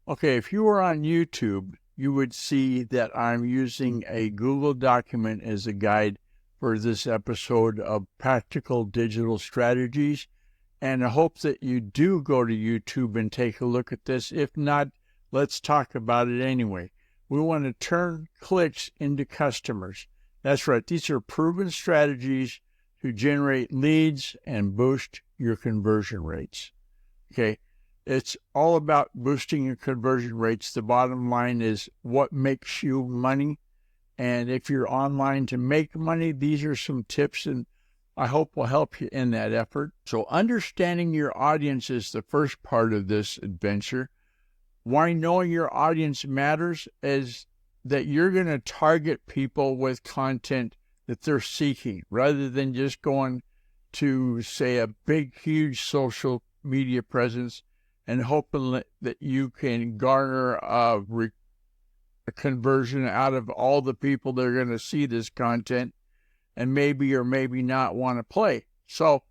Okay, if you were on YouTube, you would see that I'm using a Google document as a guide for this episode of Practical Digital Strategies. And I hope that you do go to YouTube and take a look at this. If not, let's talk about it anyway. We want to turn clicks into customers. That's right. These are proven strategies to generate leads and boost your conversion rates. Okay. It's all about boosting your conversion rates. The bottom line is what makes you money. And if you're online to make money, these are some tips and I hope will help you in that effort. So understanding your audience is the first part of this adventure. Why knowing your audience matters is that you're going to target people with content that they're seeking rather than just going to, say, a big, huge social media presence and hoping that you can garner a conversion out of all the people that are going to see this content and maybe or maybe not want to play. So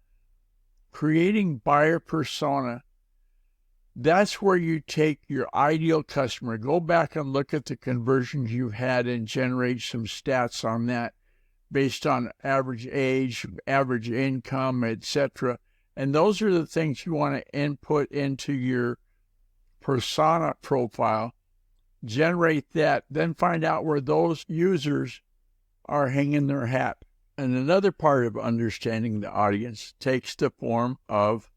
creating buyer persona, that's where you take your ideal customer, go back and look at the conversions you've had and generate some stats on that based on average age, average income, etc. And those are the things you want to input into your persona profile, generate that, then find out where those users are hanging their hat. And another part of understanding the audience takes the form of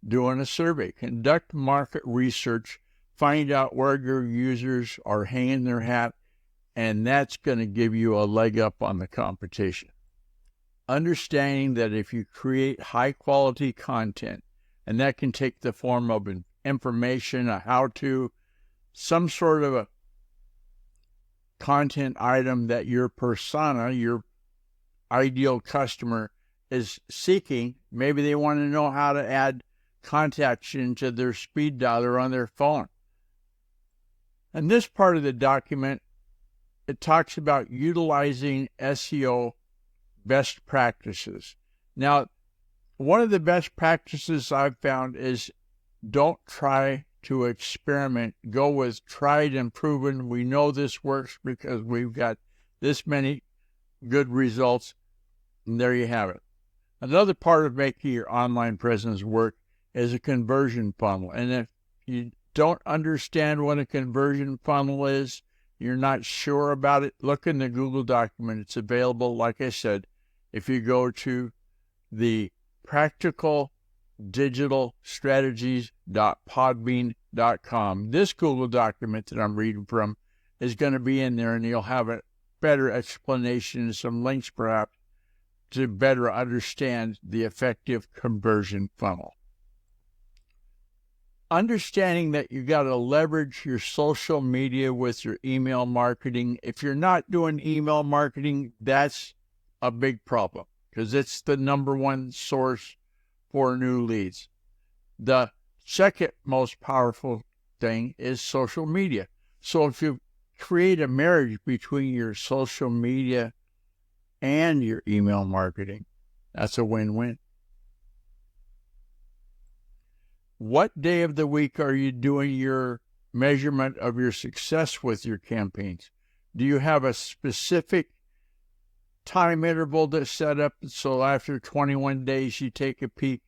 doing a survey. Conduct market research, find out where your users are hanging their hat, and that's going to give you a leg up on the competition. Understanding that if you create high-quality content, and that can take the form of information, a how-to, some sort of a content item that your persona, your ideal customer, is seeking. Maybe they want to know how to add contacts into their speed dialer on their phone. And this part of the document, it talks about utilizing SEO best practices. Now, one of the best practices I've found is don't try to experiment. Go with tried and proven. We know this works because we've got this many good results. And there you have it. Another part of making your online presence work is a conversion funnel. And if you don't understand what a conversion funnel is, you're not sure about it, look in the Google document. It's available, like I said, if you go to the practicaldigitalstrategies.podbean.com. This Google document that I'm reading from is going to be in there, and you'll have a better explanation and some links perhaps to better understand the effective conversion funnel. Understanding that you got to leverage your social media with your email marketing. If you're not doing email marketing, that's a big problem because it's the number one source for new leads. The second most powerful thing is social media. So if you create a marriage between your social media and your email marketing, that's a win-win. What day of the week are you doing your measurement of your success with your campaigns? Do you have a specific time interval that's set up so after 21 days you take a peek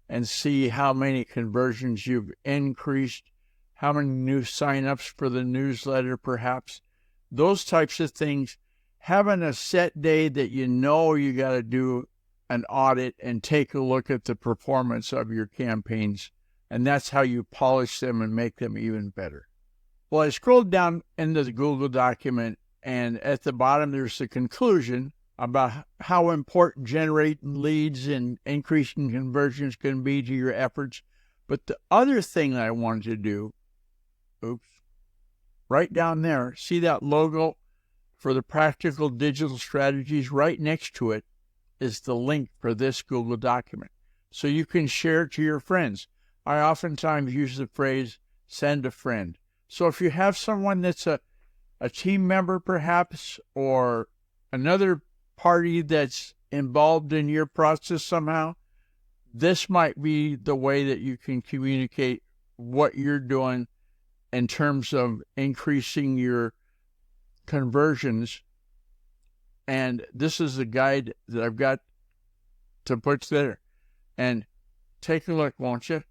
and see how many conversions you've increased, how many new signups for the newsletter perhaps? Those types of things. Having a set day that you know you got to do an audit and take a look at the performance of your campaigns. And that's how you polish them and make them even better. Well, I scrolled down into the Google document, and at the bottom there's the conclusion about how important generating leads and increasing conversions can be to your efforts. But the other thing that I wanted to do, right down there, see that logo for the Practical Digital Strategies? Right next to it is the link for this Google document. So you can share it to your friends. I oftentimes use the phrase, send a friend. So if you have someone that's a team member perhaps, or another party that's involved in your process somehow, this might be the way that you can communicate what you're doing in terms of increasing your conversions. And this is the guide that I've got to put there. And take a look, won't you?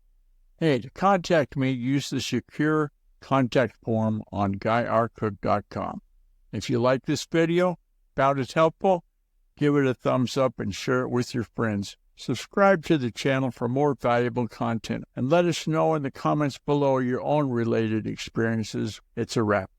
Hey, to contact me, use the secure contact form on GuyRCook.com. If you like this video, found it helpful, give it a thumbs up and share it with your friends. Subscribe to the channel for more valuable content, and let us know in the comments below your own related experiences. It's a wrap.